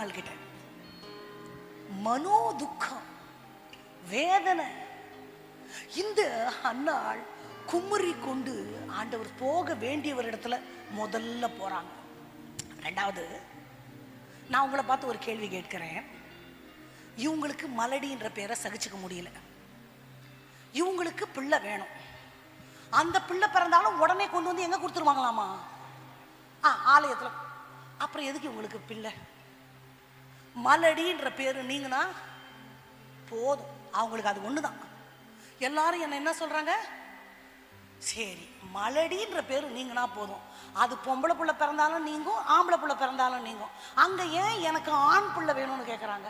அன்னாள் கிட்ட மனோ துக்கம், வேதனை. இந்த அன்னாள் குமுறி கொண்டு ஆண்டவர் போக வேண்டியவர் இடத்துல முதல்ல போறாங்க. ரெண்டாவது, நான் உங்களை பார்த்து ஒரு கேள்வி கேட்கிறேன். இவங்களுக்கு மலடின்ற பேரை சகிச்சுக்க முடியல. இவங்களுக்கு பிள்ளை வேணும். அந்த பிள்ளை பிறந்தாலும் உடனே கொண்டு வந்து எங்க கொடுத்துருவாங்களாமா? ஆலயத்துல. அப்புறம் எதுக்கு இவங்களுக்கு பிள்ளை? மலடின்ற பேரு நீங்கன்னா போதும், அவங்களுக்கு அது ஒண்ணுதான். எல்லாரும் என்ன சொல்றாங்க? சரி, மலடின்ற பேரு நீங்கன்னா போதும், அது பொம்பளை பிள்ளை பிறந்தாலும் நீங்கும், ஆம்பளை பிள்ளை பிறந்தாலும் நீங்கும். அங்க ஏன் எனக்கு ஆண் பிள்ளை வேணும்னு கேட்கறாங்க?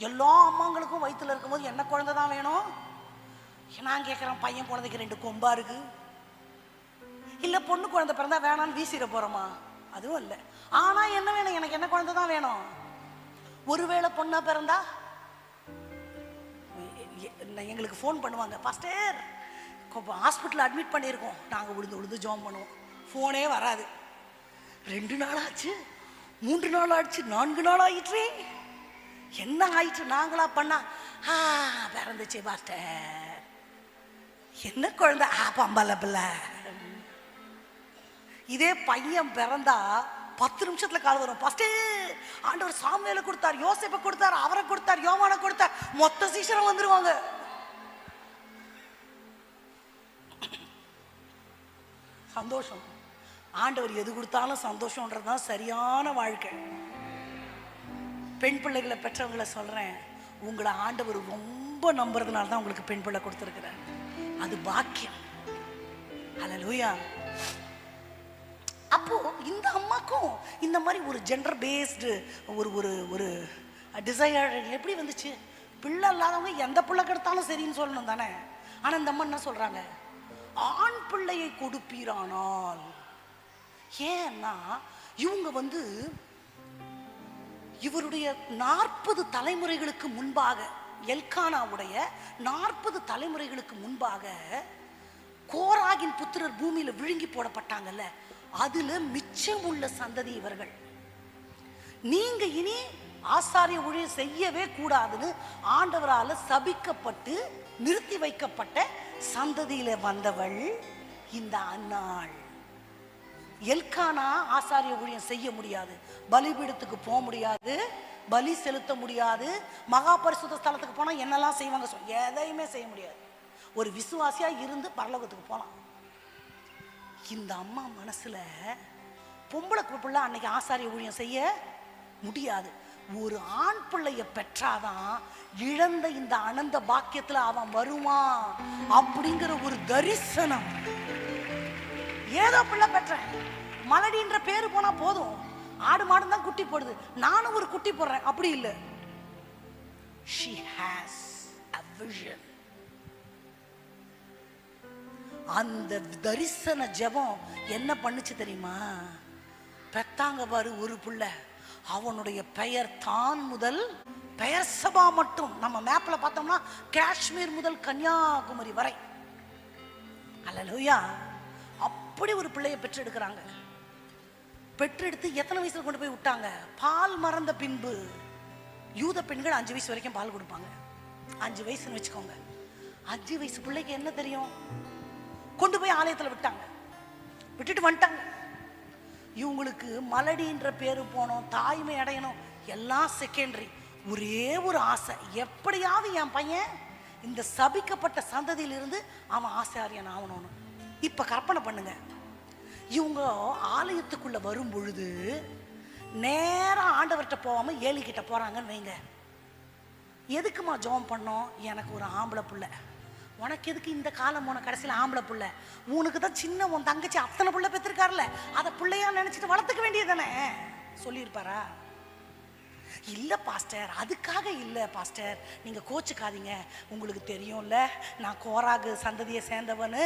எல்லா அம்மாங்களுக்கும் வயிற்றுல இருக்கும்போது என்ன குழந்தை தான் வேணும்? நான் கேட்கிறேன், பையன் குழந்தைக்கு 2 கொம்பா இருக்கு, இல்ல பொண்ணு குழந்தை பிறந்தா வேணான்னு வீசிட போறோமா? அதுவும் இல்லை. ஆனா என்ன வேணும்? எனக்கு என்ன குழந்தை தான் வேணும்? ஒருவேளை பொண்ணா பிறந்தா எங்களுக்கு ஃபோன் பண்ணுவாங்க, பாஸ்டர் ஹாஸ்பிட்டல் அட்மிட் பண்ணியிருக்கோம், நாங்கள் உழுது ஜாம் பண்ணுவோம். ஃபோனே வராது. 2 நாள் ஆச்சு, 3 நாள் ஆச்சு, 4 நாள் ஆயிடுச்சு. என்ன ஆயிடுச்சு? நாங்களா பண்ணா பிறந்துச்சு பாஸ்டர். என்ன குழந்தை? பம்பல பிள்ளை. இதே பையன் பிறந்தா 10 நிமிஷத்துல கால் வரும், பாஸ்டர் ஆண்டவர் சாமுவேலை கொடுத்தார், யோசேப்பை கொடுத்தார், அவரை கொடுத்தார், யோவானை கொடுத்தார், மொத்த சீசனம் வந்துருவாங்க. சந்தோஷம். ஆண்டவர் எது கொடுத்தாலும் சந்தோஷம்ன்றதுதான் சரியான வாழ்க்கை. பெண் பிள்ளைகளை பெற்றவங்களை சொல்றேன், உங்களை ஆண்டவர் ரொம்ப நம்புறதுனால தான் உங்களுக்கு பெண் பிள்ளை கொடுத்துருக்கிறார். அது பாக்கியம். ஹல்லேலூயா. அப்போ இந்த அம்மாக்கும் இந்த மாதிரி ஒரு ஜெண்டர் பேஸ்டு ஒரு ஒரு ஒரு டிசையர் எப்படி வந்துச்சு? பிள்ளை இல்லாதவங்க எந்த பிள்ளை கெடுத்தாலும் சரின்னு சொல்லணும் தானே. ஆனா இந்த அம்மா என்ன சொல்றாங்க? ஆண் பிள்ளையை கொடுப்பீரானால். ஏன்னா இவங்க இவருடைய 40 தலைமுறைகளுக்கு முன்பாக, எல்கானாவுடைய 40 தலைமுறைகளுக்கு முன்பாக கோராகின் புத்திரர் பூமியில விழுங்கி போடப்பட்டாங்கல்ல, அதுல மிச்சம் உள்ள சந்ததி இவர்கள். நீங்க இனி ஆசாரிய ஊழியம் செய்யவே கூடாதுன்னு ஆண்டவரால சபிக்கப்பட்டு நிறுத்தி வைக்கப்பட்ட சந்ததியில வந்தவள் இந்த அன்னாள். எல்கானா ஆசாரிய ஊழியம் செய்ய முடியாது, பலிபீடத்துக்கு போக முடியாது, பலி செலுத்த முடியாது, மகா பரிசுத்த ஸ்தலத்துக்கு போனா என்னெல்லாம் செய்வாங்க எதையுமே செய்ய முடியாது. ஒரு விசுவாசியா இருந்து பரலோகத்துக்கு போலாம். இந்த அம்மா மனசுல பொம்பளை பிள்ளை அன்னைக்கு ஆசாரிய ஊழியம் செய்ய முடியாது, ஒரு ஆண் பிள்ளைய பெற்றாதான் இழந்த இந்த அனந்த பாக்கியத்துல அவன் வருவான் அப்படிங்கிற ஒரு தரிசனம். ஏதோ பிள்ளை பெற்றேன், மலடின்ற பேரு போனா போதும், ஆடு மாடு தான் குட்டி போடுது, நானும் ஒரு குட்டி போடுறேன், அப்படி இல்லை. She has a vision. அந்த தரிசன ஜெபம் என்ன பண்ணுச்சு தெரியுமா? பெத்தாங்க பாரு ஒரு புள்ள, அவனுடைய பெயர் தான் முதல் பெயர் சபா மட்டும். நம்ம மேப்ல பார்த்தோம்னா காஷ்மீர் முதல் கன்னியாகுமரி வரை. அல்லேலூயா. அப்படி ஒரு பிள்ளையை பெற்றெடுக்கிறாங்க. பெற்றெடுத்து எத்தனை வயசுல கொண்டு போய் விட்டாங்க? பால் மறந்த பின்பு. யூத பெண்கள் 5 வயசு வரைக்கும் பால் கொடுப்பாங்க. 5 வயசுன்னு வச்சுக்கோங்க. 5 வயசு பிள்ளைக்கு என்ன தெரியும்? கொண்டு போய் ஆலயத்துல விட்டாங்க, விட்டுட்டு வந்துட்டாங்க. இவங்களுக்கு மலடின்ற பேரு போனோம், தாய்மை அடையணும், எல்லாம் செகண்டரி. ஒரே ஒரு ஆசை, எப்படியாவது என் பையன் இந்த சபிக்கப்பட்ட சந்ததியிலிருந்து அவன் ஆசாரியன் ஆகணும்னு. இப்ப கற்பனை பண்ணுங்க, இவங்க ஆலயத்துக்குள்ள வரும் பொழுது நேரா ஆண்டவர்கிட்ட போகாம ஏலிகிட்ட போறாங்கன்னு வைங்க. எதுக்குமா ஜெபம் பண்ணோம்? எனக்கு ஒரு ஆம்பளை புள்ள. உனக்கு எதுக்கு இந்த காலம் போன கடைசியில் ஆம்பளை புள்ள? உனக்கு தான் சின்ன உன் தங்கச்சி அத்தனை புள்ள பெற்றிருக்காருல்ல, அதை பிள்ளையா நினைச்சிட்டு வளர்த்துக்க வேண்டியதானே சொல்லியிருப்பாரா? இல்லை பாஸ்டர், அதுக்காக இல்லை பாஸ்டர், நீங்கள் கோச்சுக்காதீங்க, உங்களுக்கு தெரியும்ல நான் கோராகு சந்ததியை சேர்ந்தவனு,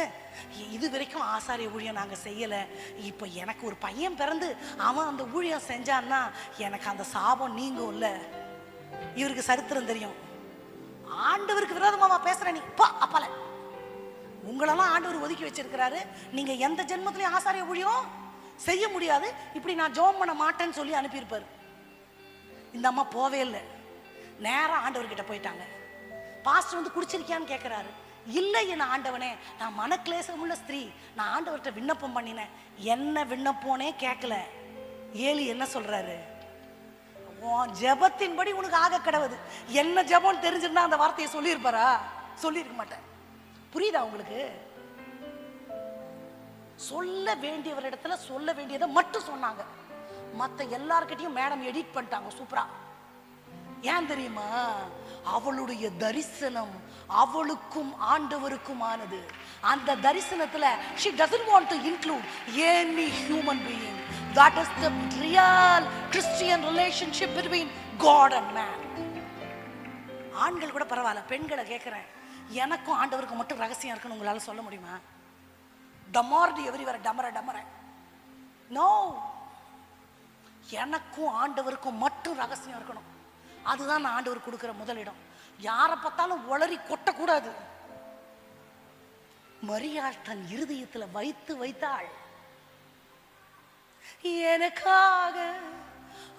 இது வரைக்கும் ஆசாரிய ஊழியம் நாங்கள் செய்யலை, இப்போ எனக்கு ஒரு பையன் பிறந்து அவன் அந்த ஊழியம் செஞ்சான்னா எனக்கு அந்த சாபம் நீங்கும் இல்லை. இவருக்கு சரித்திரம் தெரியும். ஆண்டவருக்கு விரோதமாவா பேசுற நீ? அப்பால உங்களெல்லாம் ஆண்டவர் ஒதுக்கி வச்சிருக்கிறாரு, நீங்க எந்த ஜென்மத்திலையும் ஆசாரிய ஊழியம் செய்ய முடியாது, இப்படி நான் ஜெபம் பண்ண மாட்டேன்னு சொல்லி அனுப்பியிருப்பாரு. இந்த அம்மா போவே இல்லை, நேரம் ஆண்டவர்கிட்ட போயிட்டாங்க. பாஸ்டர் வந்து குடிச்சிருக்கியான்னு கேட்கிறாரு. இல்லை என் ஆண்டவனே, நான் மனக்லேசமுள்ள ஸ்திரீ, நான் ஆண்டவர்கிட்ட விண்ணப்பம் பண்ணினேன். என்ன விண்ணப்பம்னே கேட்கல. ஏலி என்ன சொல்றாரு? ஜெபத்தின்படி உனக்கு ஆக கடவுது. என்ன ஜெபம் தெரிஞ்சிருந்தா அந்த வார்த்தையை சொல்லியிருப்பாரா? சொல்லியிருக்க மாட்டேன். புரியுதா உங்களுக்கு? சொல்ல வேண்டியவரிடத்துல சொல்ல வேண்டியதை மட்டும் சொன்னாங்க. மற்ற எல்லார்கிட்டையும் மேடம் எடிட் பண்ணிட்டாங்க சூப்பரா. ஏன் தெரியுமா? அவளுடைய தரிசனம் அவளுக்கும் ஆண்டவருக்கும் ஆனது. அந்த தரிசனத்துல she doesn't want to include any human being. That is the real Christian relationship between God and man. ஆண்கள் கூட பரவாயில்ல, பெண்களை கேட்கிறேன், எனக்கும் ஆண்டவருக்கும் மட்டும் ரகசியம் இருக்குன்னு உங்களால சொல்ல முடியுமா? டமார்டி எவரிவர டமர டமர. நோ, எனக்கும் ஆண்டவருக்கும் மட்டும் ரகசியம் இருக்கணும். அதுதான் நான் ஆண்டவர் கொடுக்கிற முதலிடம். யாரை பார்த்தாலும் உளறி கொட்டக்கூடாது. மரியாள் தன் இருதயத்துல வைத்து வைத்தாள், எனக்காக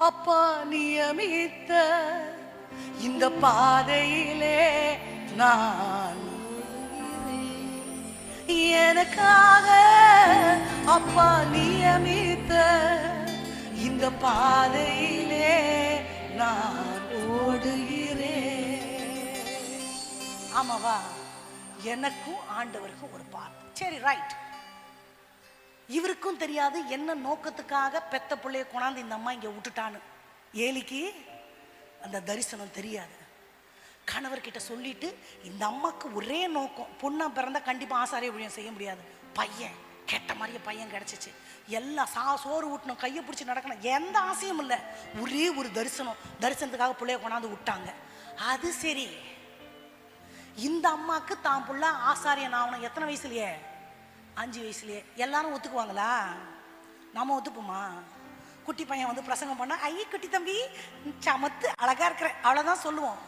அப்பா நியமித்த இந்த பாதையிலே நான், எனக்காக அப்பா நியமித்த இந்த பாதையிலே நான் ஓடுகிறேன். ஆமாவா? எனக்கும் ஆண்டவருக்கும் ஒரு பாதை. சரி, ரைட். இவருக்கும் தெரியாது என்ன நோக்கத்துக்காக பெத்த பிள்ளைய கொண்டாந்து இந்த அம்மா இங்க விட்டுட்டான்னு. ஏலிக்கு அந்த தரிசனம் தெரியாது. கணவர்கிட்ட சொல்லிட்டு இந்த அம்மாக்கு ஒரே நோக்கம், பொண்ணா பிறந்தா கண்டிப்பா ஆசாரிய ஊழியம் செய்ய முடியாது. பையன் கேட்ட மாதிரியே பையன் கிடைச்சிச்சு. எல்லாம் சோறு ஊட்டணும், கையை பிடிச்சி நடக்கணும், எந்த ஆசையும் இல்லை. ஒரே ஒரு தரிசனம், தரிசனத்துக்காக பிள்ளைய கொண்டாந்து விட்டாங்க. அது சரி, இந்த அம்மாக்கு தான் புள்ள ஆசாரியன் ஆகணும். எத்தனை வயசுலயே? 5 வயசுலயே. எல்லாரும் ஒத்துக்குவாங்களா? நாம ஒத்துப்போமா? குட்டி பையன் வந்து பிரசங்கம் பண்ணா, ஐய குட்டி தம்பி சமத்து அழகா இருக்கிற, அவ்வளவுதான் சொல்லுவோம்.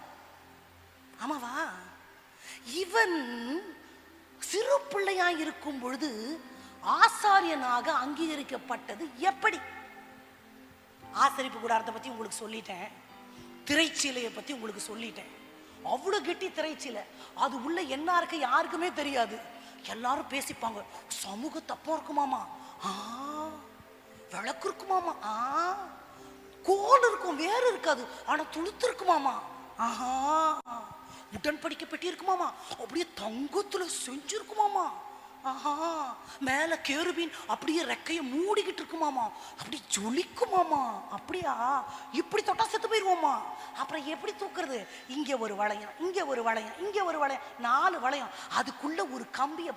ஆமாவா? இவன் சிறு பிள்ளையா இருக்கும் பொழுது ஆசாரியனாக அங்கீகரிக்கப்பட்டது எப்படி? ஆசரிப்பு கூடாரத்தை பத்தி உங்களுக்கு சொல்லிட்டேன், திரைச்சீலையை பத்தி உங்களுக்கு சொல்லிட்டேன். அவ்வளவு கெட்டி திரைச்சீலை, அது உள்ள என்ன இருக்கு யாருக்குமே தெரியாது. எல்லாரும் பேசிப்பாங்க, சமூக தப்பம் இருக்குமாமா, விளக்கு இருக்குமாமா, கோல் இருக்கும், வேறு இருக்காது, ஆனா துளுத்து இருக்குமாமா, உடன்படிக்கை பெட்டி இருக்குமாமா, அப்படியே தங்கத்துல செஞ்சிருக்குமாமா, மேல கேருபீன் அப்படியே ரெக்கைய மூடிக்கிட்டு இருக்குமாமா, அப்படி ஜொலிக்குமாமா. அப்படியா? இப்படி தொட்டா செத்து போயிருவோமா? அப்புறம் எப்படி தூக்குறது? இங்க ஒரு வளையம், இங்க ஒரு வளையம், இங்க ஒரு வளையம், 4 வளையம். அதுக்குள்ள ஒரு கம்பிய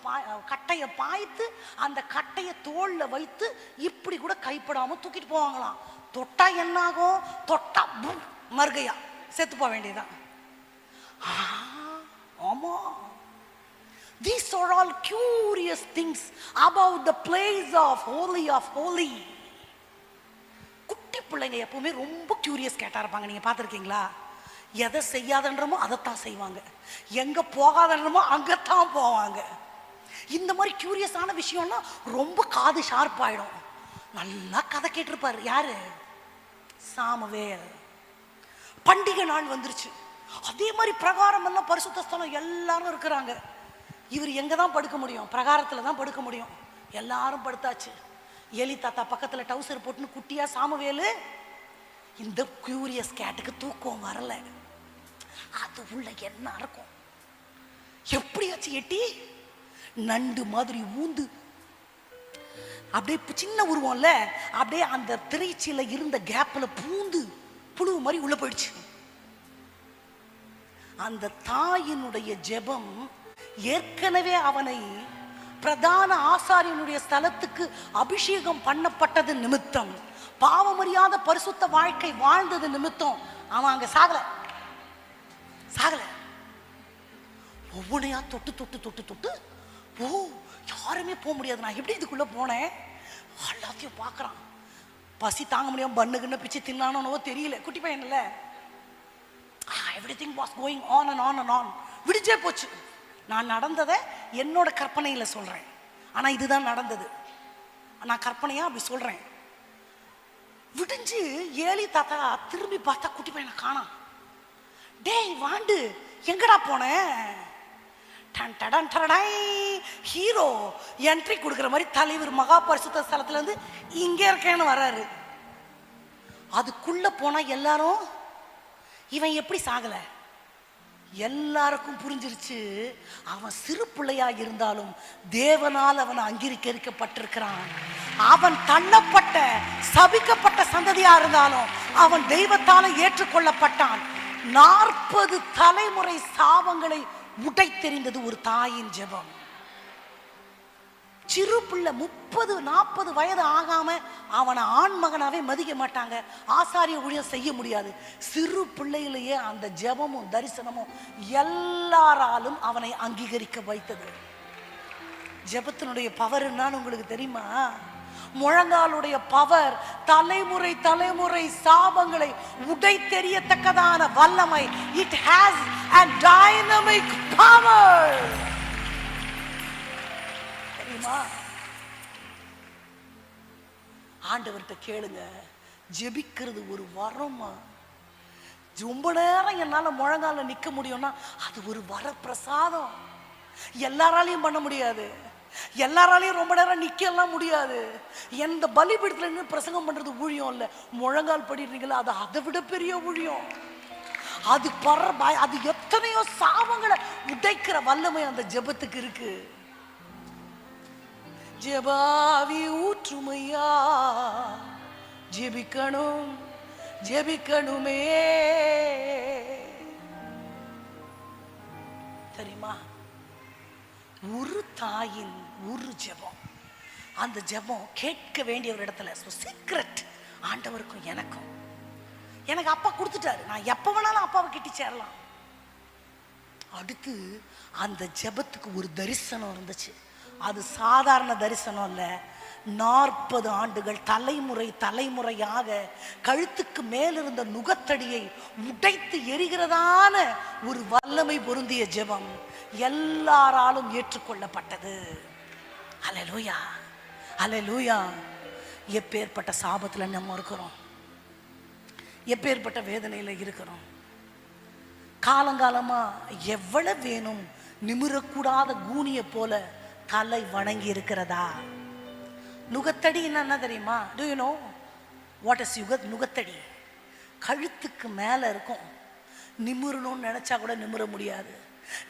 கட்டைய பாய்த்து அந்த கட்டைய தோல்ல வைத்து இப்படி கூட கைப்படாம தூக்கிட்டு போவாங்களாம். தொட்டா என்னாகும்? தொட்டா மர்கையா செத்து போக வேண்டியதான். ஆமா, these are all curious things about the place of holy. குட்டி பிள்ளைங்க எப்பவுமே ரொம்ப கியூரியஸ் கேட்டா இருப்பாங்க. நீங்க பார்த்துருக்கீங்களா? எதை செய்யாதன்றமோ அதைத்தான் செய்வாங்க, எங்க போகாதன்றமோ அங்கத்தான் போவாங்க. இந்த மாதிரி கியூரியஸான விஷயம்னா ரொம்ப காது ஷார்ப் ஆயிடும். நல்லா கதை கேட்டிருப்பாரு. யாரு? சாமுவேல். பண்டிகை நாள் வந்துருச்சு. அதே மாதிரி பிரகாரம் எல்லாம் பரிசுத்த ஸ்தலம் எல்லாரும் இருக்கிறாங்க. இவர் எங்க தான் படுக்க முடியும்? பிரகாரத்துல தான் படுக்க முடியும். எல்லாரும் படுத்தாச்சு. ஏலி தாத்தா பக்கத்துல டவுசர் போட்டுன்னு குட்டியா சாமுவேலு. இந்த கியூரியஸ் கேட்டுக்கு தூக்கம் வரல. அது உள்ள என்ன இருக்கும்? எப்படியாச்சும் எட்டி நண்டு மாதிரி ஊந்து அப்படியே சின்ன உருவம்ல, அப்படியே அந்த திரைச்சியில இருந்த கேப்ல பூந்து புழு மாதிரி உள்ள போயிடுச்சு. அந்த தாயினுடைய ஜெபம் ஏற்கனவே அவனை பிரதான ஆசாரியனுடைய ஸ்தலத்துக்கு அபிஷேகம் பண்ணப்பட்டது நிமித்தம், பாவமறியாத பரிசுத்த வாழ்க்கை வாழ்ந்தது நிமித்தம் அவன் அங்க சாகல. ஒவ்வொன்றையா தொட்டு தொட்டு தொட்டு தொட்டு, ஓ யாருமே போக முடியாது, நான் எப்படி இதுக்குள்ள போனேன்? எல்லாத்தையும் பார்க்கறான். பசி தாங்க முடியாம பண்ணுக்குன்னு பிச்சு தின்னானோ தெரியல, குட்டி பையன் இல்ல. Everything was going on and on and on. விடிஞ்சே போச்சு. நான் நடந்ததை என்னோட கற்பனையில சொல்றேன், ஆனா இதுதான் நடந்தது. நான் கற்பனையா அப்படி சொல்றேன். விடிஞ்சு ஏலி தாத்தா திரும்பி பார்த்தா குட்டி பையனை காணோம். டேய் வாண்டு எங்கடா போன? ஹீரோ என்ட்ரி கொடுக்குற மாதிரி தலைவர் மகா பரிசுத்த ஸ்தலத்துல இருந்து இங்க இருக்கேன்னு வர்றாரு. அதுக்குள்ள போனா எல்லாரும் இவன் எப்படி சாகல? எல்லாருக்கும் புரிஞ்சிருச்சு அவன் சிறு பிள்ளையா இருந்தாலும் தேவனால் அவன் அங்கீகரிக்கப்பட்டிருக்கிறான். அவன் தள்ளப்பட்ட சபிக்கப்பட்ட சந்ததியா இருந்தாலும் அவன் தெய்வத்தால ஏற்றுக்கொள்ளப்பட்டான். 40 தலைமுறை சாபங்களை உடைத்தெறிந்தது ஒரு தாயின் ஜெபம். சிறு பிள்ளை 30-40 வயது ஆகாம அவனை ஆண் மகனாவே மதிக்க மாட்டாங்க. ஆசாரிய ஊழியம் செய்ய முடியாது. சிறு பிள்ளையிலேயே அந்த ஜெபமும் தரிசனமும் எல்லாராலும் அவனை அங்கீகரிக்க வைத்தது. ஜெபத்தினுடைய பவர் என்னன்னு உங்களுக்கு தெரியுமா? முழங்காலுடைய பவர் தலைமுறை தலைமுறை சாபங்களை உடைத்தெறியத்தக்கதான வல்லமை. It has a dynamic power. தெரியுமா? ஆண்டவர்கிட்ட கேளுங்க. ஜெபிக்கிறது ஒரு வரமா? ரொம்ப நேரம் என்னால முழங்கால நிக்க முடியும்னா அது ஒரு வரப்பிரசாதம். எல்லாராலையும் பண்ண முடியாது. எல்லாராலையும் ரொம்ப நேரம் நிக்கலாம் முடியாது. எந்த பலிபீடத்துல நின்று பிரசங்கம் பண்றது ஊழியம் இல்ல. முழங்கால் படிக்கிறீங்களா, அது அதை விட பெரிய ஊழியம். அது அது எத்தனையோ சாபங்களை உடைக்கிற வல்லமை அந்த ஜெபத்துக்கு இருக்கு. ஜெபாவி ஊற்றுமையா, ஜெபிக்கணும் ஜெபிக்கணுமே. தெரியுமா? ஒரு தாயின் ஒரு ஜெபம், அந்த ஜெபம் கேட்க வேண்டிய ஒரு இடத்துல சீக்ரெட். ஆண்டவருக்கும் எனக்கும், எனக்கு அப்பா கொடுத்துட்டாரு, நான் எப்ப வேணாலும் அப்பாவை கிட்டி சேரலாம். அடுத்து அந்த ஜெபத்துக்கு ஒரு தரிசனம் இருந்துச்சு. அது சாதாரண தரிசனம் இல்ல. 40 ஆண்டுகள் தலைமுறை தலைமுறையாக கழுத்துக்கு மேலிருந்த நுகத்தடியை உடைத்து எரிகிறதான ஒரு வல்லமை பொருந்திய ஜெபம் எல்லாராலும் ஏற்றுக்கொள்ளப்பட்டது. அல்லேலூயா, அல்லேலூயா. எப்பேற்பட்ட சாபத்துல நம்ம இருக்கிறோம், எப்பேற்பட்ட வேதனையில இருக்கிறோம். காலங்காலமா எவ்வளவு வேணும் நிமிரக்கூடாத கூனிய போல தலை வணங்கி இருக்கிறதா? நுகத்தடி என்ன தெரியுமா? Do you know what is நுகத்தடி? கழுத்துக்கு மேல இருக்கும். நிமிரணும்னு நினைச்சா கூட நிமிர முடியாது.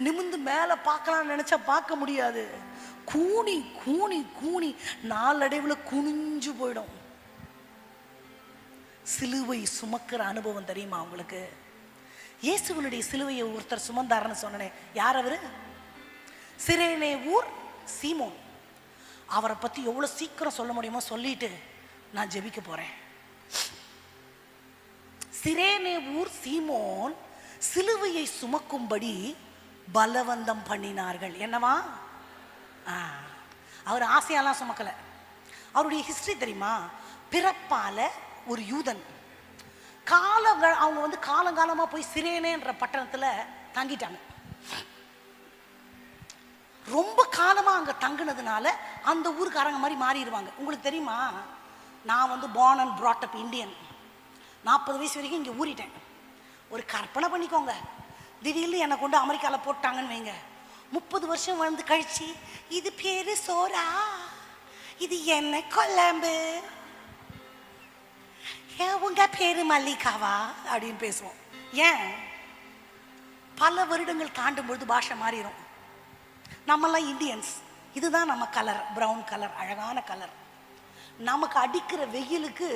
நிமிர்ந்து மேல பார்க்கலாம் நினைச்சா பார்க்க முடியாது. கூனி கூனி கூனி நாளடைவுல குனிஞ்சு போயிடும். சிலுவை சுமக்கிற அனுபவம் தெரியுமா உங்களுக்கு? இயேசுவனுடைய சிலுவையை ஒருத்தர் சுமந்தாருன்னு சொன்னேன். யார் அவரு? சிரேனே ஊர் சீமோன். அவரை பத்தி எவ்வளவு சீக்கிரம் சொல்ல முடியுமோ சொல்லிட்டு நான் ஜெபிக்க போறேன். சிரேனே ஊர் சீமோன் சிலுவையை சுமக்கும்படி பலவந்தம் பண்ணினார்கள். என்னவா? அவர் ஆசையெல்லாம் சுமக்கல. அவருடைய ஹிஸ்டரி தெரியுமா? பிறப்பால ஒரு யூதன். அவங்க காலங்காலமா போய் சிரேனேன்ற பட்டணத்துல தங்கிட்டாங்க. ரொம்ப காலமா அங்க தங்குனதுனால அந்த ஊருக்காரங்க மாதிரி மாறிடுவாங்க. உங்களுக்கு தெரியுமா? நான் born and brought up Indian. 40 வயசு வரைக்கும் இங்க ஊறிட்டேன். ஒரு கற்பனை பண்ணிக்கோங்க, திடீர்னு என்னை கொண்டு அமெரிக்கால போட்டாங்கன்னு வைங்க. 30 வருஷம் வந்து கழிச்சு இது பேரு சோறா, இது என்ன கொழம்பு, உங்க பேரு மல்லிகாவா அப்படின்னு பேசுவோம். ஏன்? பல வருடங்கள் தாண்டும் பொழுது பாஷை மாறிடும். நம்மெல்லாம் இந்தியன்ஸ், இதுதான் நம்ம கலர், பிரவுன் கலர், அழகான கலர். நமக்கு அடிக்கிற வெயிலுக்கு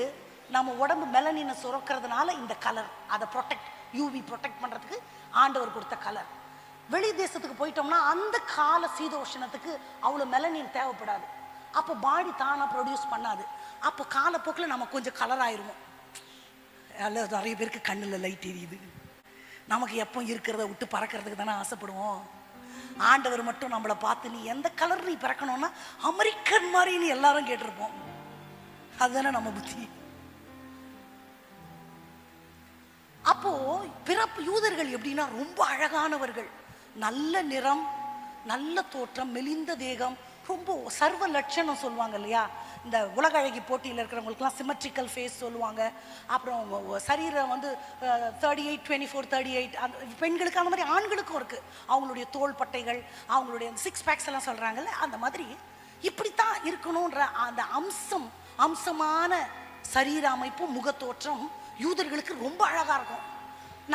நம்ம உடம்பு மெலனினை சுரக்கிறதுனால இந்த கலர், அதை ப்ரொடெக்ட், யூவி ப்ரொடெக்ட் பண்றதுக்கு ஆண்டவர் கொடுத்த கலர். வெளி தேசத்துக்கு போயிட்டோம்னா அந்த கால சீதோஷணத்துக்கு அவ்வளோ மெலனின் தேவைப்படாது. அப்போ பாடி தானா ப்ரொடியூஸ் பண்ணாது. அப்போ காலப்போக்கில் நம்ம கொஞ்சம் கலர் ஆயிடுவோம். நிறைய பேருக்கு கண்ணில் லைட் எரியுது. நமக்கு எப்போ இருக்கிறத விட்டு பறக்கிறதுக்கு தானே ஆசைப்படுவோம். ஆண்டவர் மட்டும் நம்மளை பார்த்து நீ எந்த கலர் நீ பிறக்கணும்னா அமெரிக்கன் மாதிரி நீ எல்லாரும் கேட்டிருப்போம். அதுதானே நம்ம புத்தி. அப்போ பிறப்பு யூதர்கள் எப்படின்னா ரொம்ப அழகானவர்கள், நல்ல நிறம், நல்ல தோற்றம், மெலிந்த தேகம், ரொம்ப சர்வ லட்சணம் சொல்லுவாங்க இல்லையா, இந்த உலக அழகி போட்டியில் இருக்கிறவங்களுக்குலாம் சிமெட்ரிக்கல் ஃபேஸ் சொல்லுவாங்க. அப்புறம் சரீரம் வந்து 38, 24, 38 அந்த பெண்களுக்கு, அந்த மாதிரி ஆண்களுக்கும் இருக்குது. அவங்களுடைய தோள் பட்டைகள், அவங்களுடைய சிக்ஸ் பேக்ஸ் எல்லாம் சொல்கிறாங்கல்ல, அந்த மாதிரி இப்படித்தான் இருக்கணுன்ற அந்த அம்சமான சரீர அமைப்பு, முகத்தோற்றம் யூதர்களுக்கு ரொம்ப அழகாக இருக்கும்.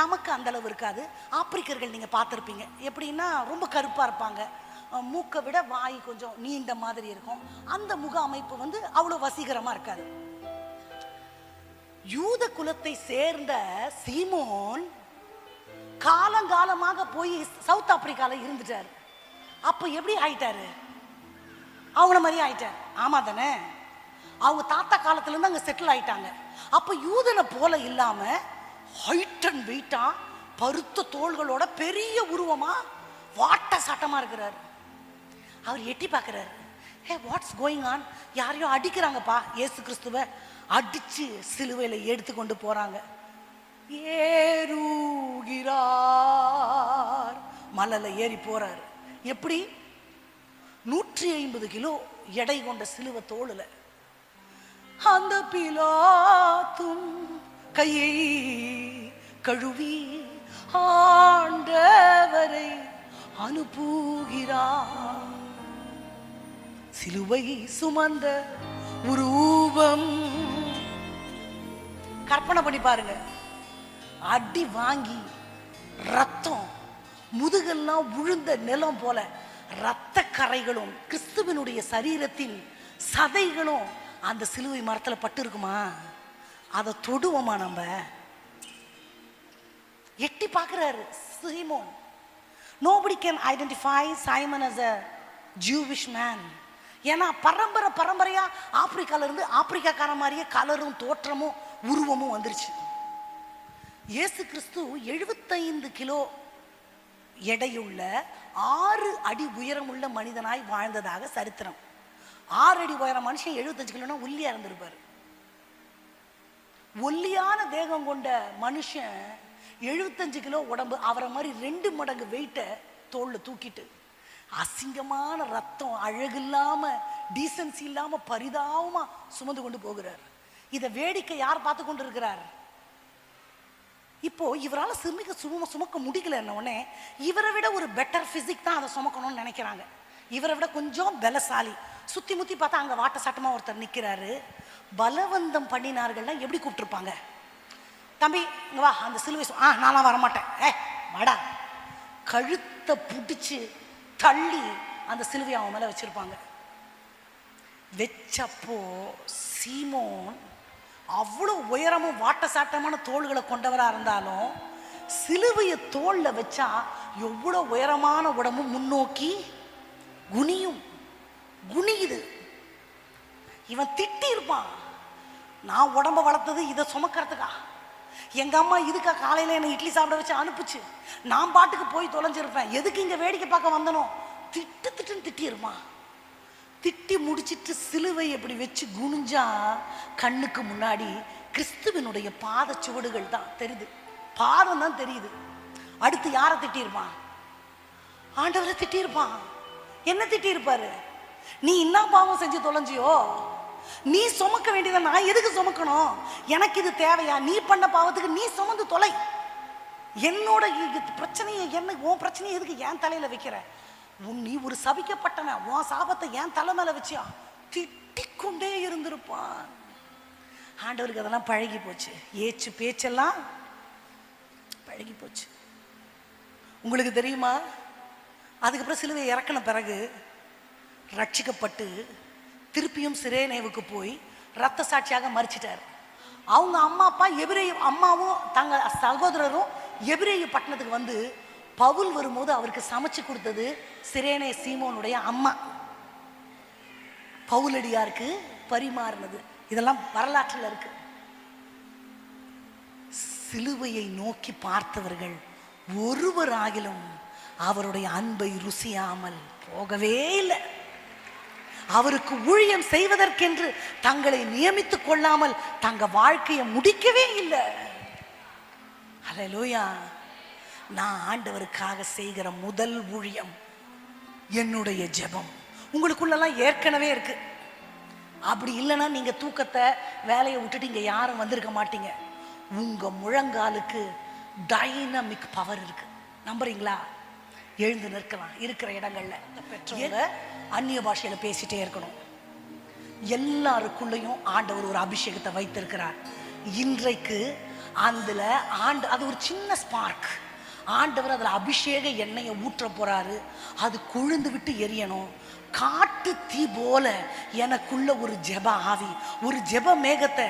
நமக்கு அந்த அளவு இருக்காது. ஆப்பிரிக்கர்கள் நீங்கள் பார்த்துருப்பீங்க, எப்படின்னா ரொம்ப கருப்பாக இருப்பாங்க, மூக்கை விட வாய் கொஞ்சம் நீண்ட மாதிரி இருக்கும். அந்த முக அமைப்பு வந்து அவ்வளோ வசீகரமாக இருக்காது. யூத குலத்தை சேர்ந்த சீமோன் காலங்காலமாக போய் சவுத் ஆப்பிரிக்காவில் இருந்துட்டார். அப்போ எப்படி ஆயிட்டாரு? அவங்கள மாதிரி ஆயிட்டார். ஆமா தானே? அவங்க தாத்தா காலத்துலேருந்து அங்கே செட்டில் ஆயிட்டாங்க. அப்போ யூதனை போல இல்லாமல் ஹைட் அண்ட் வெயிட்டா, பருத்த தோள்களோட, பெரிய உருவமா, வாட்ட சாட்டமா இருக்கிறார். அவர் எட்டி பார்க்கிறாரு. ஹே, வாட்ஸ் கோயிங் ஆன்? யாரையோ அடிக்கிறாங்கப்பா. இயேசு கிறிஸ்துவை அடிச்சு சிலுவையில எடுத்து கொண்டு போறாங்க. ஏறுகிறார், மலையில ஏறி போறாரு. எப்படி? 150 கிலோ எடை கொண்ட சிலுவை தோளுல. அந்த பிலாத்தும் கையை கழுவி ஆண்டவரை அனுப்புகிறார். சிலுவை சுமந்த உருவம் கற்பனை பண்ணி பாருங்க. அடி வாங்கி ரத்தம் முதுகெல்லாம் உழுந்த நிலம் போல இரத்த கரைகளும் கிறிஸ்துவனுடைய சரீரத்தின் சதைகளும் அந்த சிலுவை மரத்துல பட்டு இருக்குமா? அதை தொடுவோமா? நம்ம எட்டி பார்க்கிறாரு சீமோன். Nobody can identify Simon as a Jewish man. ஏன்னா பரம்பரையா ஆப்பிரிக்கால இருந்து ஆப்பிரிக்காக்கார மாதிரியே கலரும் தோற்றமும் உருவமும் வந்துருச்சு. இயேசு கிறிஸ்து 75 கிலோ எடையுள்ள 6 அடி உயரமுள்ள மனிதனாய் வாழ்ந்ததாக சரித்திரம். 6 அடி உயரம் மனுஷன் 75 கிலோனா ஒல்லியா இருந்திருப்பாரு. ஒல்லியான தேகம் கொண்ட மனுஷன் 75 கிலோ உடம்பு, அவரை மாதிரி 2 மடங்கு வெயிட்டை தோல்ல தூக்கிட்டு, அசிங்கமான ரத்தம், அழகில்லாம, டீசன்சி இல்லாம, பரிதாபமா சுமந்து கொண்டு போகிறார். இதை வேடிக்கை யார் பார்த்து கொண்டு இருக்கிறார்? இப்போ இவரால் சுமக்க முடியல. உடனே இவரை விட ஒரு பெட்டர் பிசிக் தான் அதை சுமக்கணும்னு நினைக்கிறாங்க. இவரை விட கொஞ்சம் பலசாலி. சுத்தி முத்தி பார்த்தா அங்க வாட்ட சாட்டமா ஒருத்தர் நிக்கிறாரு. பலவந்தம் பண்ணினார்கள்னா எப்படி கூப்பிட்டுருப்பாங்க? தம்பி இங்க வா, அந்த சிலுவை. நான்லாம் வரமாட்டேன். வாடா. கழுத்தை பிடிச்சு தள்ளி அந்த சிலுவை அவன் மேல வச்சிருப்பாங்க. வச்சப்போ சீமோன் அவ்வளோ உயரமும் வாட்ட சாட்டமான தோள்களை கொண்டவரா இருந்தாலும் சிலுவையை தோல்ல வச்சா எவ்வளோ உயரமான உடம்பு முன்னோக்கி குனியுது. இவன் திட்டி இருப்பான், நான் உடம்ப வளர்த்தது இதை சுமக்கிறதுக்கா? எங்க அம்மா இதுக்கா காலையில என்னை இட்லி சாப்பிட வச்சு அனுப்புச்சு? நான் பாட்டுக்கு போய் தொலைஞ்சிருப்பேன், எதுக்கு இங்க வேடிக்கை பார்க்க வந்தனோ? திட்டுன்னு திட்டி இருப்பான். திட்டி முடிச்சிட்டு சிலுவை எப்படி வச்சு குனிஞ்சா கண்ணுக்கு முன்னாடி கிறிஸ்துவனுடைய பாத சுவடுகள் தான் தெரியுது, பாதம் தான் தெரியுது. அடுத்து யாரை திட்டியிருப்பான்? ஆண்டவரை திட்டியிருப்பான். என்ன திட்டியிருப்பாரு? நீ என்ன பாவம் செஞ்சு தொலைஞ்சியோ? நீ சுமக்க வேண்டியதை நான் எதுக்கு சுமக்கணும்? எனக்கு இது தேவையா? நீ பண்ண பாவத்துக்கு நீ சுமந்து தொலை. என்னோட பிரச்சனையை உன் பிரச்சனையை எதுக்கு என் தலையில வைக்கிற? நீ ஒரு சபிக்கப்பட்டவன், உன் சாபத்தை என் தலை மேல வச்சியா? திட்டிக்கொண்டே இருந்திருப்பான். ஆண்டவருக்கு அதெல்லாம் பழகி போச்சு. ஏச்சு பேச்செல்லாம் பழகி போச்சு. உங்களுக்கு தெரியுமா, அதுக்கப்புறம் சிலுவை இறக்கின பிறகு ரட்சிக்கப்பட்டு திருப்பியும் சிரேனேவுக்கு போய் ரத்த சாட்சியாக மரிச்சிட்டார். அவங்க அம்மா அப்பா அம்மாவும் தங்க சகோதரரும் எபிரேய பட்டணத்துக்கு வந்து பவுல் வரும்போது அவருக்கு சமைச்சு கொடுத்தது சிரேனே சீமோனுடைய அம்மா. பவுலடியாருக்கு பரிமாறினது. இதெல்லாம் வரலாற்றில் இருக்கு. சிலுவையை நோக்கி பார்த்தவர்கள் ஒருவராகிலும் அவருடைய அன்பை ருசியாமல் போகவே இல்லை. அவருக்கு ஊழியம் செய்வதற்கென்று தங்களை நியமித்துக் கொள்ளாமல் தங்க வாழ்க்கையை முடிக்கவே இல்லை. ஹல்லேலூயா. நான் ஆண்டவருக்காக செய்கிற முதல் ஊழியம் என்னுடைய ஜெபம். உங்களுக்குள்ளெல்லாம் ஏற்கனவே இருக்கு. அப்படி இல்லைன்னா நீங்க தூக்கத்தை வேலையை விட்டுட்டு இங்க யாரும் வந்திருக்க மாட்டீங்க. உங்க முழங்காலுக்கு டைனமிக் பவர் இருக்கு. நம்புறீங்களா? எழுந்து நிற்கலாம் இருக்கிற இடங்கள்ல. பெற்றவங்க அந்நிய பாஷையில பேசிட்டே இருக்கணும். எல்லாருக்குள்ளேயும் ஆண்டவர் ஒரு அபிஷேகத்தை வைத்திருக்கிறார். இன்றைக்கு அதுல அது ஒரு சின்ன ஸ்பார்க். ஆண்டவர் அதுல அபிஷேக எண்ணெயை ஊற்ற போறாரு. அது கொழுந்து விட்டு எரியணும். காட்டு தீ போல எனக்குள்ள ஒரு ஜெப ஆவி, ஒரு ஜெப மேகத்தை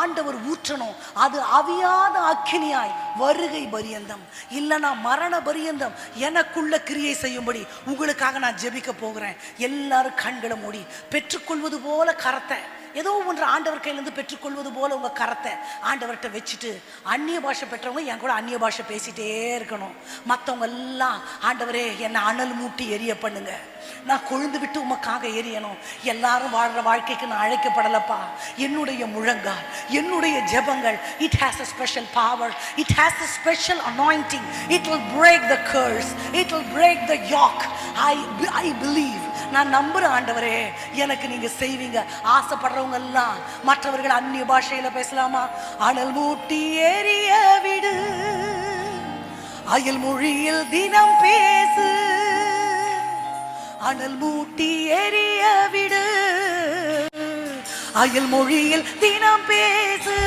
ஆண்டவர் ஊற்றணும். அது அவியாத அக்கினியாய் வருகை பரியந்தம் இல்லைனா மரண பரியந்தம் எனக்குள்ள கிரியை செய்யும்படி உங்களுக்காக நான் ஜெபிக்க போகிறேன். எல்லாரும் கண்களை மூடி பெற்றுக்கொள்வது போல கரத்தை ஏதோ ஒன்று ஆண்டவர் கையிலேருந்து பெற்றுக்கொள்வது போல உங்க கரத்தை ஆண்டவர்கிட்ட வச்சுட்டு, அந்நிய பாஷை பெற்றவங்க என் கூட அந்நிய பாஷை பேசிட்டே இருக்கணும். மற்றவங்க எல்லாம் ஆண்டவரே என்னை அனல் மூட்டி எரிய பண்ணுங்க, நான் கொழுந்து விட்டு உமக்காக எரியணும். எல்லாரும் வாழ்ற வாழ்க்கைக்கு நான் அழைக்கப்படலப்பா. என்னுடைய முழங்கால், என்னுடைய ஜெபங்கள், it has a special power, it has a special anointing, it will break the curse, it will break the yoke. I believe, நான் நம்புறேன் ஆண்டவரே எனக்கு நீங்க செய்வீங்க. ஆசைப்படுறவங்க எல்லாம் மற்றவர்கள் அந்நிய பாஷையில பேசலாமா? அனல் மூட்டி எரிய விடு, அயல் மொழியில் தினம் பேசு, அனல் மூட்டி எரிய விடு, அயல் மொழியில் தினம் பேசு.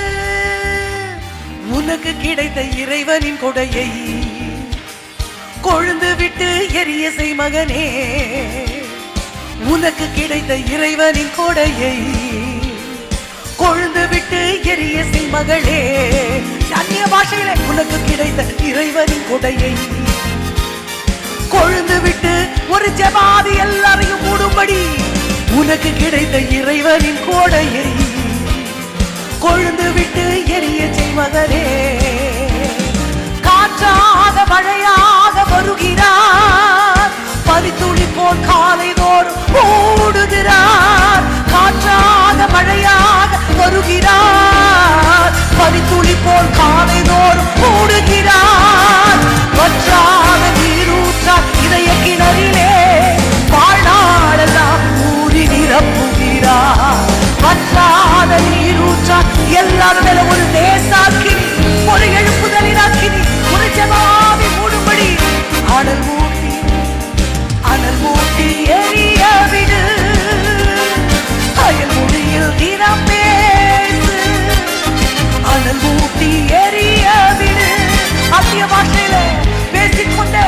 உனக்கு கிடைத்த இறைவனின் கொடையை கொழுந்து விட்டு எரிய செய் மகனே. உனக்கு கிடைத்த இறைவனின் கொடையை கொழுந்து விட்டு எரிய செய் மகளே. அந்நிய பாஷையில உனக்கு கிடைத்த இறைவனின் கொடையை கொழுந்து விட்டு ஒரு ஜெபாதி எல்லாரையும் மூடும்படி உனக்கு கிடைத்த இறைவனின் கொடையை கொழுந்து விட்டு எரிய செய் மகளே. காற்றாக மழையாக வருகிறார், பனித்துளி போல் காலை தோறும் ஓடுகிறார். காற்றாக மழையாக வருகிறார், பனித்துளி போல் காலை தோறும் ஓடுகிறார். வற்றாத நீரூற்றார் இதய கிணறிலே வாழ்நாளெல்லாம் ஊறி நிரப்புகிறார். வற்றாத நீரூற்றார் எல்லாரும் மேல ஒரு தேசாக்கினி, ஒரு எழுப்புதலின் அக்கினி, ஒரு ஜெபாவி மூடும்படி அனல் மூட்டி அனல் மூட்டி எரிய விடு, அயல் மொழியில் தினம் பேசு, அனல் மூட்டி எரிய விடு. அந்நிய பாஷையில பேசிக்கொண்டே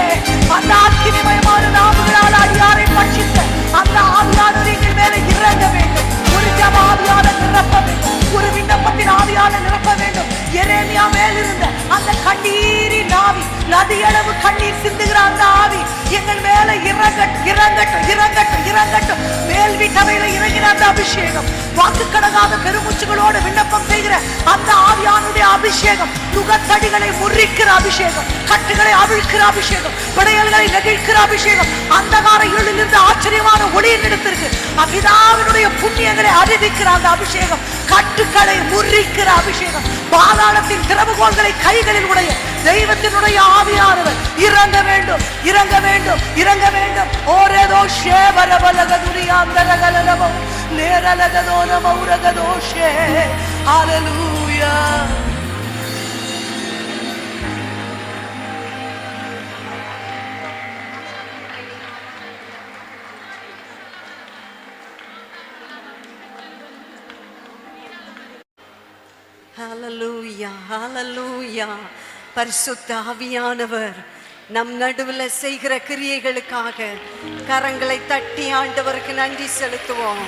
அந்த அக்கினிமயமான நாவுகளால் அடியாரை பட்சித்த அந்த ஆவியானவர் எங்கள் மேல இறங்க வேண்டும். ஒரு ஜெபாவியால நிரப்ப வேண்டும், ஒரு விண்ணப்பத்தின் ஆவியால நிரப்ப வேண்டும். எரேமியா மேலிருந்த அந்த கண்ணீரின் ஆவி, நதியளவு கண்ணீர் சிந்துகிற அந்த ஆவி எங்கள் மேல இறங்கட்டும் இறங்கட்டும் இறங்கட்டும் இறங்கட்டும். மேல் வீட்டவையில இறங்கின அந்த அபிஷேகம், வாக்கு கடங்காத பெருமூச்சுகளோடு விண்ணப்பம் செய்கிற அந்த ஆவியானுடைய அபிஷேகம், நுகத்தடிகளை முறிக்கிற அபிஷேகம், கட்டுகளை அவிழ்க்கிற அபிஷேகம், விடையல்களை நெகிழ்க்கிற அபிஷேகம், அந்தகார இருளிலிருந்து ஆச்சரியமான ஒளியின் இடத்திற்கு அபிதாவினுடைய புண்ணியங்களை அறிவிக்கிற அந்த அபிஷேகம், கட்டுக்களை முறிக்கிற அபிஷேகம், பாதாளத்தின் திறவுகோள்களை கைகளில் உடைய தெய்வத்தினுடைய ஆவியானவர் இறங்க வேண்டும் இறங்க வேண்டும் இறங்க வேண்டும். ஓரேதோ ஷேபரபலகதுரியா அந்தரகலலமோ நேரலகதோ நமௌரகதோ ஷே. ஹல்லேலூயா. ஹல்லேலூயா ஹல்லேலூயா. பரிசுத்த ஆவியானவர் நம் நடுவில் செய்கிற கிரியைகளுக்காக கரங்களை தட்டி ஆண்டவருக்கு நன்றி செலுத்துவோம்.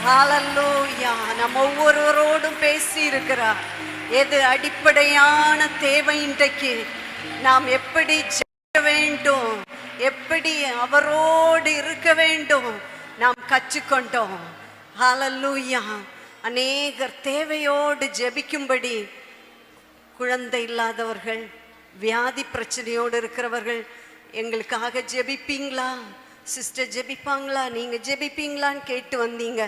ஹல்லேலூயா. நம் ஒவ்வொருவரோடும் பேசி இருக்கிறார். எது அடிப்படையான தேவை, இன்றைக்கு நாம் எப்படி ஜெயிக்க வேண்டும், எப்படி அவரோடு இருக்க வேண்டும் நாம் கற்றுக்கொண்டோம். ஹல்லேலூயா. அநேகர் தேவையோடு ஜெபிக்கும்படி, குழந்தை இல்லாதவர்கள், வியாதி பிரச்சனையோடு இருக்கிறவர்கள், எங்களுக்காக ஜெபிப்பீங்களா சிஸ்டர், ஜெபிப்பாங்களா, நீங்கள் ஜெபிப்பீங்களான்னு கேட்டு வந்தீங்க.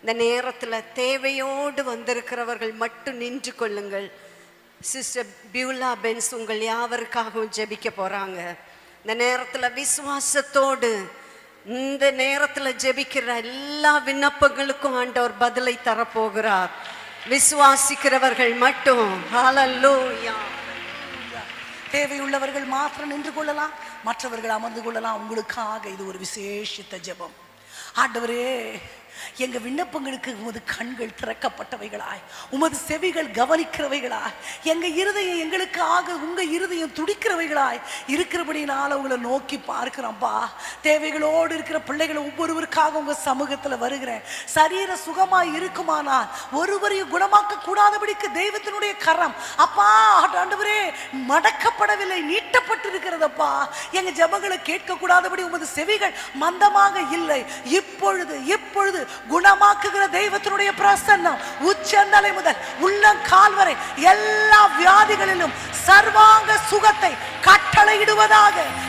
இந்த நேரத்தில் தேவையோடு வந்திருக்கிறவர்கள் மட்டும் நின்று கொள்ளுங்கள். சிஸ்டர் பியூலா பென்ஸ் உங்கள் யாவருக்காகவும் ஜெபிக்க போகிறாங்க. இந்த நேரத்தில் விசுவாசத்தோடு இந்த நேரத்துல ஜெபிக்கிற எல்லா விண்ணப்பங்களுக்கும் ஆண்டவர் பதிலை தரப்போகிறார். விசுவாசிக்கிறவர்கள் மட்டும். ஹல்லேலூயா. தேவையுள்ளவர்கள் மாத்திரம் நின்று கொள்ளலாம், மற்றவர்கள் அமர்ந்து கொள்ளலாம். உங்களுக்காக இது ஒரு விசேஷித்த ஜெபம். ஆண்டவரே, எங்க விண்ணப்பங்களுக்கு உமது கண்கள் திறக்கப்பட்டவைகளாய், உமது செவிகள் கவனிக்கிறவைகளாய், எங்க இருதயம் எங்களுக்காக உங்க இருதயம் துடிக்கிறவைகளாய் இருக்கிறபடினால உங்களை நோக்கி பார்க்கிறோம்ப்பா. தேவைகளோடு இருக்கிற பிள்ளைகளை ஒவ்வொருவருக்காக உங்க சமூகத்துல வருகிறேன். சரீர சுகமாய் இருக்குமானால் ஒருவரையும் குணமாக்க கூடாதபடிக்கு தெய்வத்தினுடைய கரம் அப்பா ஆண்டவரே மடக்கப்படவில்லை, நீட்டப்பட்டிருக்கிறதப்பா. எங்க ஜெபங்களை கேட்க கூடாதபடி உமது செவிகள் மந்தமாக இல்லை. இப்பொழுது குணமாக்குகிற தெய்வத்தினுடைய பிரசன்னம் உச்சந்தலை முதல் உள்ளங்கால் வரை எல்லா வியாதிகளிலும் சர்வாங்க சுகத்தை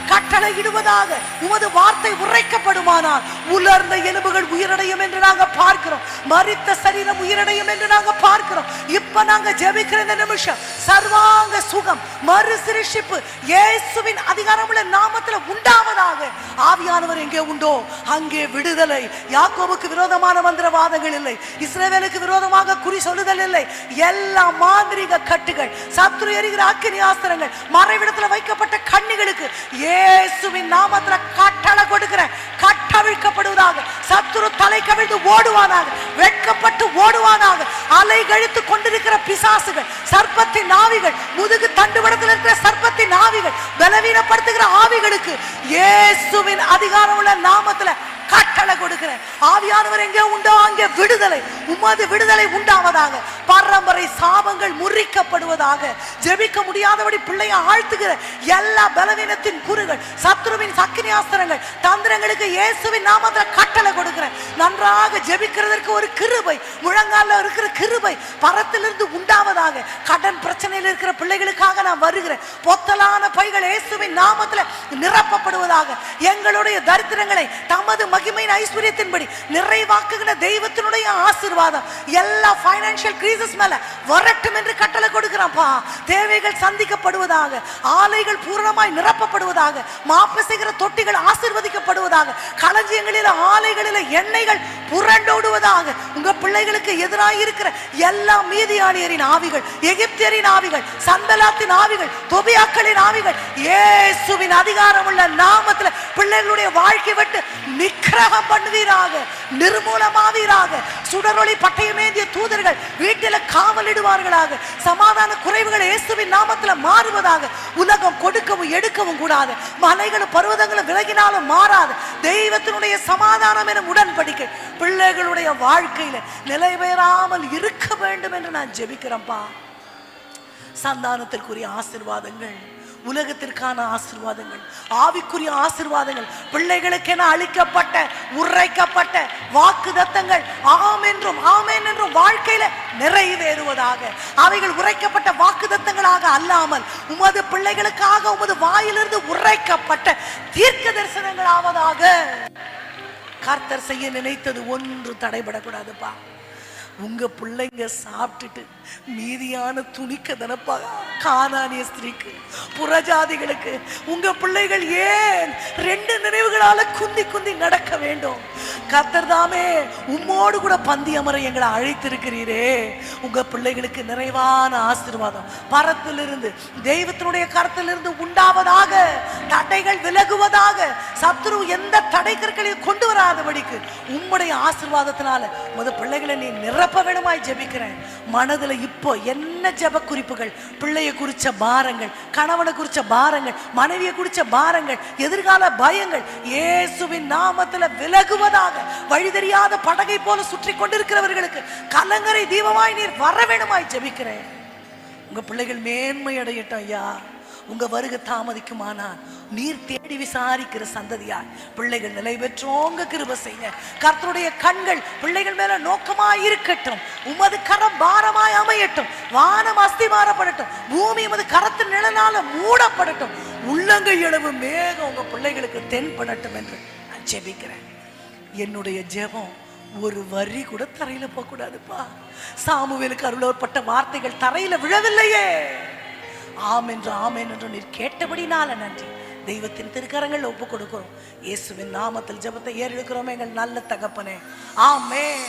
கட்டளையிடுவதாக உமது வார்த்தை உரைக்கப்படுமானால் உலர்ந்த எலும்புகள் உயிரடையும் என்று நாங்க பார்க்கிறோம். மரித்த சரீரம் உயிரடையும் என்று நாங்க பார்க்கிறோம். இப்ப நாங்க ஜெபிக்கிற இந்த நிமிஷம் சர்வாங்க சுகம், மறுசிருஷ்டிப்பு இயேசுவின் அதிகாரமுள்ள நாமத்துல உண்டாவதாக. ஆவியானவர் எங்கே உண்டோ அங்கே விடுதலை. யாக்கோபுக்கு விரோதமான மந்திரவாதங்கள் இல்லை, இஸ்ரவேலுக்கு விரோதமாக குறி சொல்லுதல் இல்லை. எல்லா மாந்திரீக கட்டுகள், சத்துரு எரிகிற அக்கினி ஆஸ்திரங்கள், மறைவிடத்துல வைக்கப்பட்ட கண்ணிகளுக்கு இயேசுவின் நாமத்துல கட்டளை கொடுக்கிறேன். கட்டவிழ்க்கப்படுவதாக. சத்துரு தலை கவிழ்ந்து ஓடுவானாக, வெட்கப்பட்டு ஓடுவானாக. அலை கழித்து கொண்டிருக்கிற பிசாசுகள், சர்ப்பத்தின் ஆவிகள், முதுகு தண்டுவடத்தில் இருக்கிற சர்ப்பத்தின் ஆவிகள், பலவீனப்படுத்துகிற ஆவிகளுக்கு இயேசுவின் அதிகாரம் உள்ள நாமத்துல கட்டளை கொடுக்கிறேன். ஆவியானவர் எங்கே உண்டோ அங்கே விடுதலை, உமது விடுதலை உண்டாவதாக. பரம்பரை சாபங்கள் முறிக்கப்படுவதாக. ஜெபிக்க முடியாதபடி பிள்ளையை ஆழ்த்துகிற எல்லா பலவீனத்தின் குறுகள், சத்துருவின் அக்கினியாஸ்திரங்கள், தந்திரங்களுக்கு இயேசுவின் நாமத்துல கட்டளை கொடுக்கிறேன். நன்றாக ஜெபிக்கிறதற்கு ஒரு கிருபை, முழங்கால இருக்கிற கிருபை பரத்திலிருந்து உண்டாவதாக. கடன் பிரச்சனையில் இருக்கிற பிள்ளைகளுக்காக நான் வருகிறேன். பொத்தலான பைகள் இயேசுவின் நாமத்துல நிரப்பப்படுவதாக. எங்களுடைய தரித்திரங்களை தமது மகிமையின் ஐஸ்வரியத்தின்படி நிறைவாக்குகிற தெய்வத்தினுடைய ஆசீர்வாதம் எல்லா ஃபைனான்சியல் கிரைசிஸ் மேல வரட்டும் என்று கட்டளை கொடுக்கிறோம்ப்பா. தேவைகள் சந்திக்கப்படுவதாக, ஆலைகள் பூரணமாய் நிரப்பப்படுவதாக, மாப்பு செய்கிற தொட்டிகள் ஆசீர்வதிக்கப்படுவதாக, களஞ்சியங்களில் ஆலைகளில் எண்ணெய்கள் புரண்டோடுவதாக. உங்க பிள்ளைகளுக்கு எதிராக இருக்கிற எல்லா மீதியானியரின் ஆவிகள், எகிப்தியரின் ஆவிகள், சன்பலாத்தின் ஆவிகள், தொபியாக்களின் ஆவிகள் இயேசுவின் அதிகாரம் உள்ள நாமத்துல பிள்ளைகளுடைய வாழ்க்கை விட்டு நிக்கிரகம் பண்ணுவீராக, நிர்மூலமாவீராக. சுடரொளி பட்டயமேந்திய தூதர்கள் வீட்டில காவலிடுவார்களாக. சமாதான குறைவுகள் இயேசுவின் நாமத்துல மாறுவதாக. உலகம் கொடுக்கவும் எடுக்கவும் கூடாது. மலைகளும் பர்வதங்களும் விலகினாலும் மாறாது தெய்வத்தினுடைய சமாதானம் எனும் உடன்படிக்கை பிள்ளைகளுடைய வாழ்க்கையில நிலை பெறாமல் இருக்க வேண்டும் என்று நான் ஜெபிக்கிறேன்ப்பா. சந்தானத்திற்குரிய ஆசீர்வாதங்கள், உலகத்திற்கான ஆசீர்வாதங்கள், ஆவிக்குரிய ஆசீர்வாதங்கள், பிள்ளைகளுக்கென அளிக்கப்பட்ட உரைக்கப்பட்ட வாக்குத்தத்தங்கள் ஆமென் என்றும் வாழ்க்கையில நிறைவேறுவதாக. அவைகள் உரைக்கப்பட்ட வாக்குத்தத்தங்களாக அல்லாமல் உமது பிள்ளைகளுக்காக உமது வாயிலிருந்து உரைக்கப்பட்ட தீர்க்க தரிசனங்களாவதாக. கர்த்தர் செய்ய நினைத்தது ஒன்று தடைபடக்கூடாதுப்பா. உங்க பிள்ளைங்க சாப்பிட்டுட்டு மீதியான துணிக்க தனப்பா கானானிய ஸ்திரீக்கு, புறஜாதிகளுக்கு உங்க பிள்ளைகள் ஏன் ரெண்டு நினைவுகளால குந்தி குந்தி நடக்க வேண்டும்? கர்த்தர் தாமே உம்மோடு கூட பந்தி அமர எங்களை அழைத்திருக்கிறீரே. உங்க பிள்ளைகளுக்கு நிறைவான ஆசீர்வாதம் பரத்திலிருந்து, தெய்வத்தினுடைய கரத்திலிருந்து உண்டாவதாக. தடைகள் விலகுவதாக. சத்துரு எந்த தடை கற்களையும் கொண்டு வராதபடிக்கு உம்முடைய ஆசீர்வாதத்தினால உமது பிள்ளைகளை நீ நிரப்ப வேணுமாய் ஜெபிக்கிறேன். மனதுல இப்போ என்ன ஜெப குறிப்புகள், பிள்ளைய குறிச்ச பாரங்கள், கணவனை குறிச்ச பாரங்கள், மனைவியை குறிச்ச பாரங்கள், எதிர்கால பயங்கள் இயேசுவின் நாமத்துல விலகுவதாக. வழி தெரியாத படகை போல சுற்றி கொண்டிருக்கிறவர்களுக்கு கலங்கரை தீபமாய் நீர் வர வேணுமாய் ஜெபிக்கிறேன். உங்க பிள்ளைகள் மேன்மை அடையட்டும் ஐயா. உங்க வருகை தாமதிக்குமானால் நீர் தேடி விசாரிக்கிற சந்ததியாய் பிள்ளைகள் நிலை பெற்றோங்க கிருபை செய்யுங்க. கர்த்தருடைய கண்கள் பிள்ளைகள் மேல நோக்கமாய் இருக்கட்டும். உமது கரம் பாரமாய் அமையட்டும். வானம் அஸ்திமாரப்படட்டும். பூமி உமது கரத்தின் நிழலால மூடப்படட்டும். உள்ளங்கை அளவு மேகம் உங்க பிள்ளைகளுக்கு தென்படட்டும் என்று நான் ஜெபிக்கிறேன். என்னுடைய ஜெபம் ஒரு வரி கூட தரையில போக கூடாதுப்பா. சாமுவேலுக்கு அருளப்பட்ட வார்த்தைகள் தரையில விழவில்லையே. ஆமென்று நீர் கேட்டபடினால நன்றி. தெய்வத்தின் திருக்கரங்கள் ஒப்பு கொடுக்கிறோம். இயேசுவின் நாமத்தில் ஜெபத்தை ஏறெடுக்கிறோம் எங்கள் நல்ல தகப்பனே, ஆமென்.